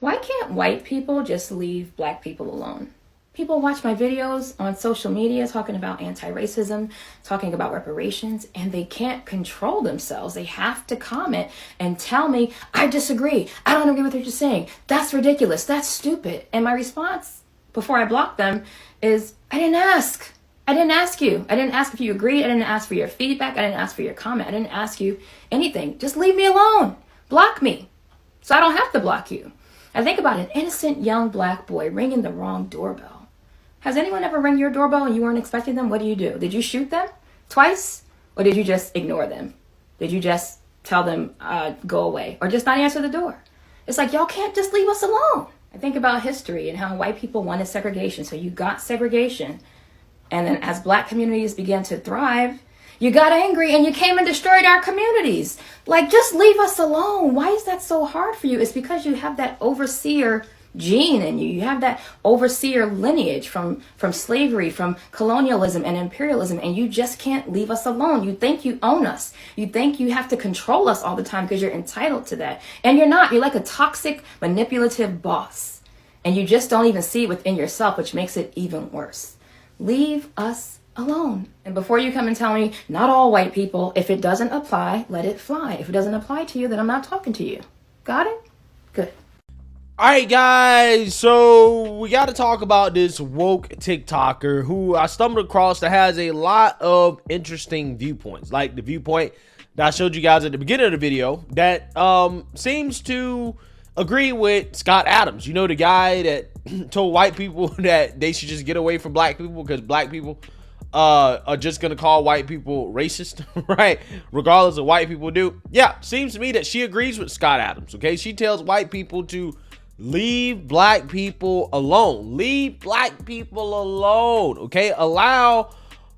Why can't white people just leave black people alone? People watch my videos on social media talking about anti-racism, talking about reparations, and they can't control themselves. They have to comment and tell me, I disagree. I don't agree with what you're saying. That's ridiculous. That's stupid. And my response before I block them is, I didn't ask. I didn't ask you. I didn't ask if you agreed. I didn't ask for your feedback. I didn't ask for your comment. I didn't ask you anything. Just leave me alone. Block me so I don't have to block you. I think about an innocent young black boy ringing the wrong doorbell. Has anyone ever rang your doorbell and you weren't expecting them? What do? Did you shoot them twice? Or did you just ignore them? Did you just tell them, go away? Or just not answer the door? It's like, y'all can't just leave us alone. I think about history and how white people wanted segregation. So you got segregation. And then as black communities began to thrive, you got angry and you came and destroyed our communities. Like, just leave us alone. Why is that so hard for you? It's because you have that overseer gene in you. You have that overseer lineage from slavery, from colonialism and imperialism, and you just can't leave us alone. You think you own us. You think you have to control us all the time because you're entitled to that. And you're not. You're like a toxic, manipulative boss. And you just don't even see it within yourself, which makes it even worse. Leave us alone. And before you come and tell me, not all white people, if it doesn't apply, let it fly. If it doesn't apply to you, then I'm not talking to you. Got it? Good. All right, guys, so we got to talk about this woke TikToker who I stumbled across that has a lot of interesting viewpoints, like the viewpoint that I showed you guys at the beginning of the video that seems to agree with Scott Adams. You know, the guy that told white people that they should just get away from black people because black people are just going to call white people racist, right? Regardless of what white people do. Yeah, seems to me that she agrees with Scott Adams, okay? She tells white people to leave black people alone. Leave black people alone, okay? Allow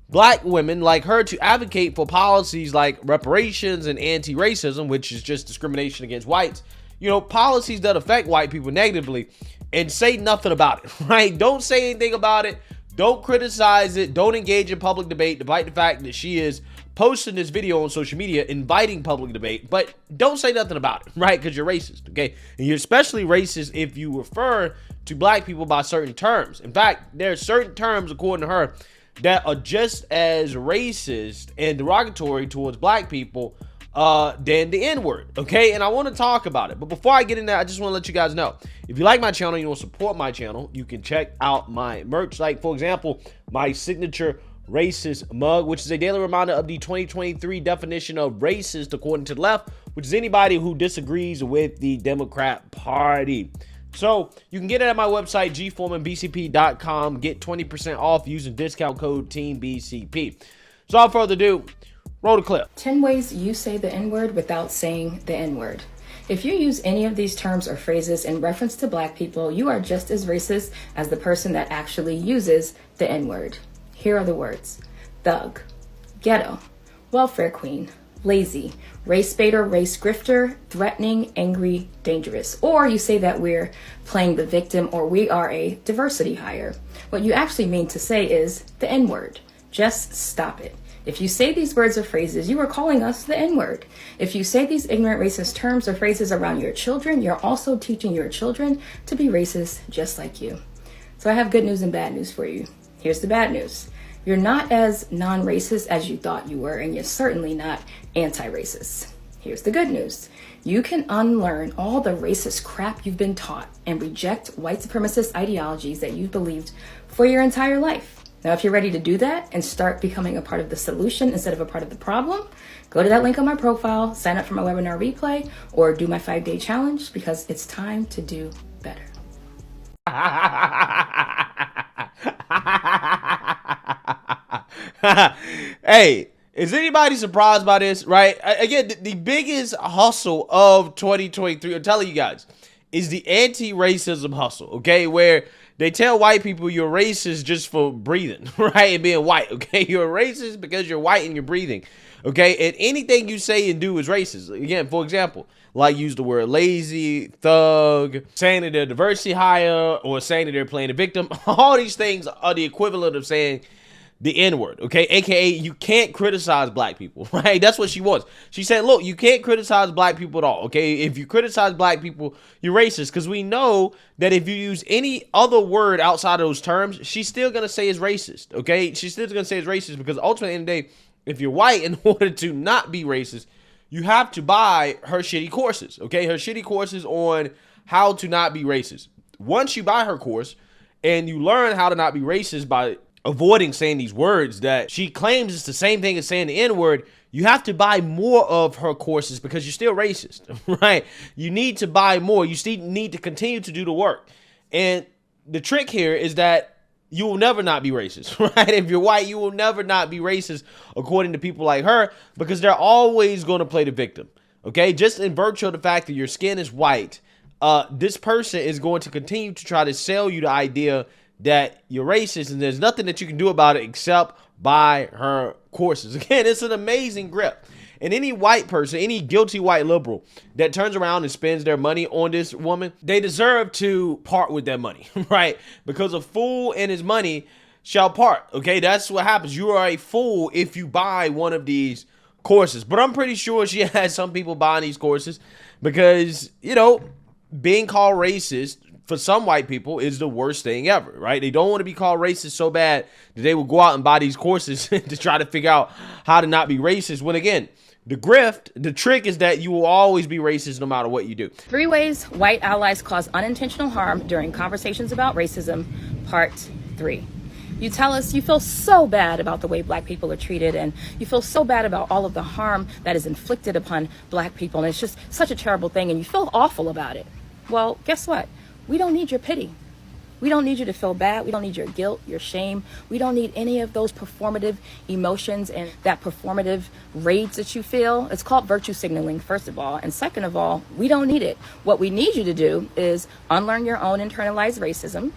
black women like her to advocate for policies like reparations and anti-racism, which is just discrimination against whites. You know, policies that affect white people negatively, and say nothing about it, right? Don't say anything about it. Don't criticize it. Don't engage in public debate, despite the fact that she is posting this video on social media, inviting public debate, but don't say nothing about it, right? Because you're racist, okay? And you're especially racist if you refer to black people by certain terms. In fact, there are certain terms, according to her, that are just as racist and derogatory towards black people than the N-word, okay? And I want to talk about it. But before I get in there, I just want to let you guys know, if you like my channel, you want to support my channel, you can check out my merch. Like, for example, my signature racist mug, which is a daily reminder of the 2023 definition of racist according to the left, which is anybody who disagrees with the Democrat Party. So you can get it at my website, gforemanbcp.com. Get 20% off using discount code TEAMBCP. So without further ado, roll the clip. 10 ways you say the N-word without saying the N-word. If you use any of these terms or phrases in reference to black people, you are just as racist as the person that actually uses the N-word. Here are the words: thug, ghetto, welfare queen, lazy, race baiter, race grifter, threatening, angry, dangerous. Or you say that we're playing the victim or we are a diversity hire. What you actually mean to say is the N-word. Just stop it. If you say these words or phrases, you are calling us the N-word. If you say these ignorant racist terms or phrases around your children, you're also teaching your children to be racist just like you. So I have good news and bad news for you. Here's the bad news. You're not as non-racist as you thought you were, and you're certainly not anti-racist. Here's the good news. You can unlearn all the racist crap you've been taught and reject white supremacist ideologies that you've believed for your entire life. Now, if you're ready to do that and start becoming a part of the solution instead of a part of the problem, go to that link on my profile, sign up for my webinar replay, or do my 5-day challenge, because it's time to do better. Hey, is anybody surprised by this, right? Again, the biggest hustle of 2023, I'm telling you guys, is the anti-racism hustle, okay? Where they tell white people you're racist just for breathing, right? And being white, okay? You're racist because you're white and you're breathing, okay? And anything you say and do is racist. Again, for example, like use the word lazy, thug, saying that they're diversity hire, or saying that they're playing a victim. All these things are the equivalent of saying the N-word, okay? AKA, you can't criticize black people, right? That's what she wants. She said, look, you can't criticize black people at all, okay? If you criticize black people, you're racist, because we know that if you use any other word outside of those terms, she's still going to say it's racist, okay? She's still going to say it's racist, because ultimately, in the day, if you're white, in order to not be racist, you have to buy her shitty courses, okay? Her shitty courses on how to not be racist. Once you buy her course and you learn how to not be racist by avoiding saying these words that she claims it's the same thing as saying the N-word, you have to buy more of her courses because you're still racist, right? You need to buy more. You still need to continue to do the work. And the trick here is that you will never not be racist, right? If you're white, you will never not be racist according to people like her, because they're always going to play the victim, okay? Just in virtue of the fact that your skin is white, this person is going to continue to try to sell you the idea that you're racist, and there's nothing that you can do about it except buy her courses. Again, it's an amazing grip. And any white person, any guilty white liberal that turns around and spends their money on this woman, they deserve to part with their money, right? Because a fool and his money shall part, okay? That's what happens. You are a fool if you buy one of these courses. But I'm pretty sure she has some people buying these courses because, you know, being called racist for some white people is the worst thing ever, right? They don't want to be called racist so bad that they will go out and buy these courses to try to figure out how to not be racist. When again, the grift, the trick is that you will always be racist no matter what you do. 3 ways white allies cause unintentional harm during conversations about racism, part 3. You tell us you feel so bad about the way black people are treated, and you feel so bad about all of the harm that is inflicted upon black people, and it's just such a terrible thing, and you feel awful about it. Well, guess what? We don't need your pity. We don't need you to feel bad. We don't need your guilt, your shame. We don't need any of those performative emotions and that performative rage that you feel. It's called virtue signaling, first of all. And second of all, we don't need it. What we need you to do is unlearn your own internalized racism,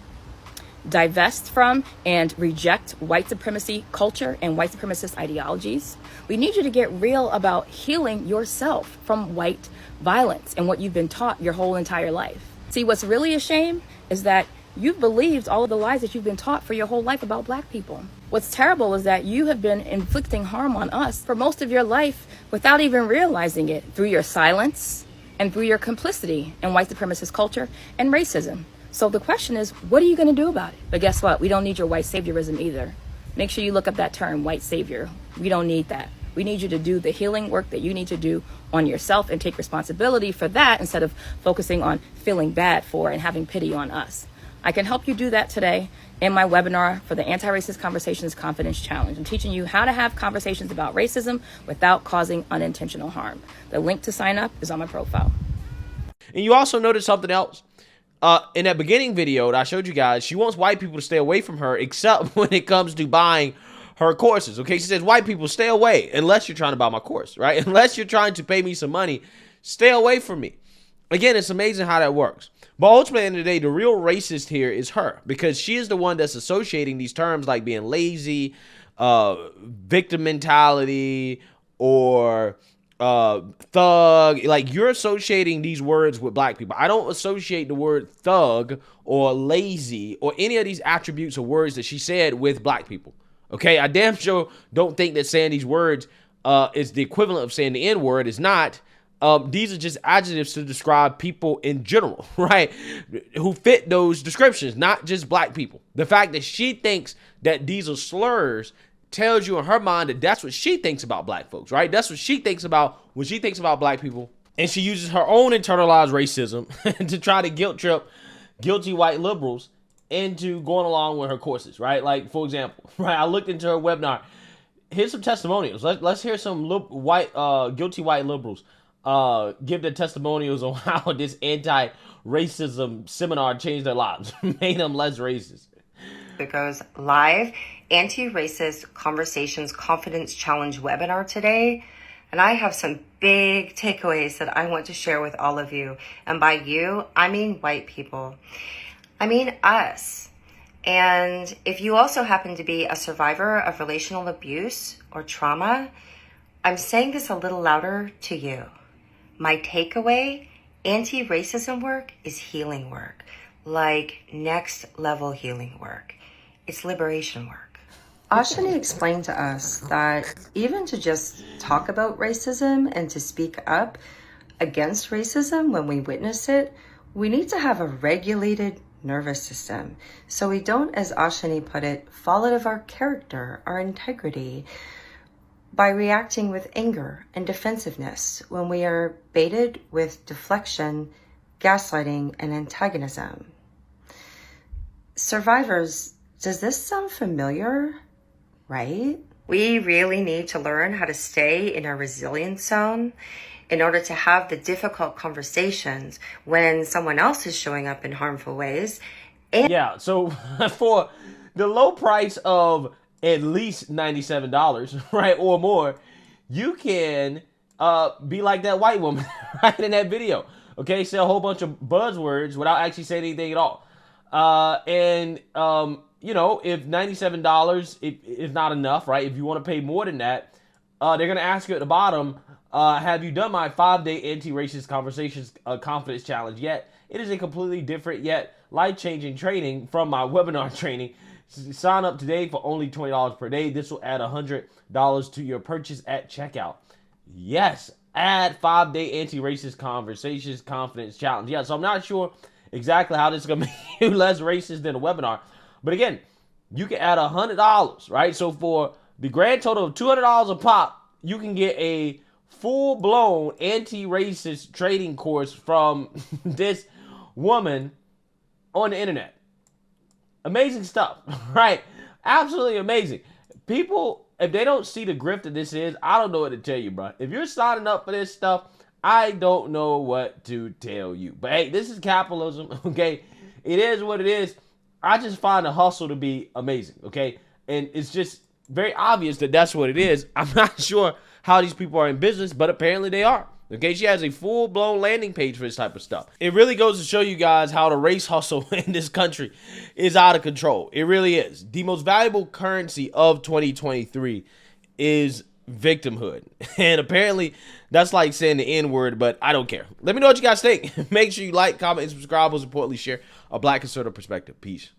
divest from and reject white supremacy culture and white supremacist ideologies. We need you to get real about healing yourself from white violence and what you've been taught your whole entire life. See, what's really a shame is that you've believed all of the lies that you've been taught for your whole life about black people. What's terrible is that you have been inflicting harm on us for most of your life without even realizing it, through your silence and through your complicity in white supremacist culture and racism. So the question is, what are you going to do about it? But guess what? We don't need your white saviorism either. Make sure you look up that term, white savior. We don't need that. We need you to do the healing work that you need to do on yourself and take responsibility for that instead of focusing on feeling bad for and having pity on us. I can help you do that today in my webinar for the Anti-Racist Conversations Confidence Challenge. I'm teaching you how to have conversations about racism without causing unintentional harm. The link to sign up is on my profile. And you also notice something else. In that beginning video that I showed you guys, she wants white people to stay away from her except when it comes to buying her courses, okay? She says, white people, stay away unless you're trying to buy my course, right? Unless you're trying to pay me some money, stay away from me. Again, it's amazing how that works. But ultimately, at the end of the day, the real racist here is her, because she is the one that's associating these terms like being lazy, victim mentality, or thug. Like, you're associating these words with black people. I don't associate the word thug or lazy or any of these attributes or words that she said with black people. Okay, I damn sure don't think that saying these words is the equivalent of saying the N-word. It's not. These are just adjectives to describe people in general, right? Who fit those descriptions, not just black people. The fact that she thinks that these are slurs tells you in her mind that that's what she thinks about black folks, right? That's what she thinks about when she thinks about black people. And she uses her own internalized racism to try to guilt trip guilty white liberals into going along with her courses, right? Like, for example, right, I looked into her webinar. Here's some testimonials. Let's hear some guilty white liberals give their testimonials on how this anti-racism seminar changed their lives, made them less racist. It goes live Anti-Racist Conversations Confidence Challenge webinar today. And I have some big takeaways that I want to share with all of you. And by you, I mean white people. I mean us. And if you also happen to be a survivor of relational abuse or trauma, I'm saying this a little louder to you. My takeaway, anti-racism work is healing work, like next level healing work. It's liberation work. Ashani explained to us that even to just talk about racism and to speak up against racism when we witness it, we need to have a regulated nervous system so we don't, as Ashani put it, fall out of our character, our integrity, by reacting with anger and defensiveness when we are baited with deflection, gaslighting, and antagonism. Survivors, does this sound familiar? Right? We really need to learn how to stay in our resilience zone in order to have the difficult conversations when someone else is showing up in harmful ways. Yeah, so for the low price of at least $97, right, or more, you can be like that white woman right in that video. Okay, say a whole bunch of buzzwords without actually saying anything at all. You know, if $97 is not enough, right? If you want to pay more than that, they're gonna ask you at the bottom, have you done my 5-day anti-racist conversations confidence challenge yet? It is a completely different yet life-changing training from my webinar training. Sign up today for only $20 per day. This will add $100 to your purchase at checkout. Yes, add 5-day anti-racist conversations confidence challenge. Yeah, so I'm not sure exactly how this is gonna make you less racist than a webinar, but again, you can add $100, right? So for the grand total of $200 a pop, you can get a full-blown anti-racist trading course from this woman on the internet. Amazing stuff, right? Absolutely amazing. People, if they don't see the grift that this is, I don't know what to tell you, bro. If you're signing up for this stuff, I don't know what to tell you. But hey, this is capitalism, okay? It is what it is. I just find the hustle to be amazing, okay? And it's just very obvious that that's what it is. I'm not sure how these people are in business, but apparently they are. Okay, she has a full-blown landing page for this type of stuff. It really goes to show you guys how the race hustle in this country is out of control. It really is. The most valuable currency of 2023 is victimhood. And apparently that's like saying the N-word, but I don't care. Let me know what you guys think. Make sure you like, comment, and subscribe. Most importantly, share a Black conservative perspective. Peace.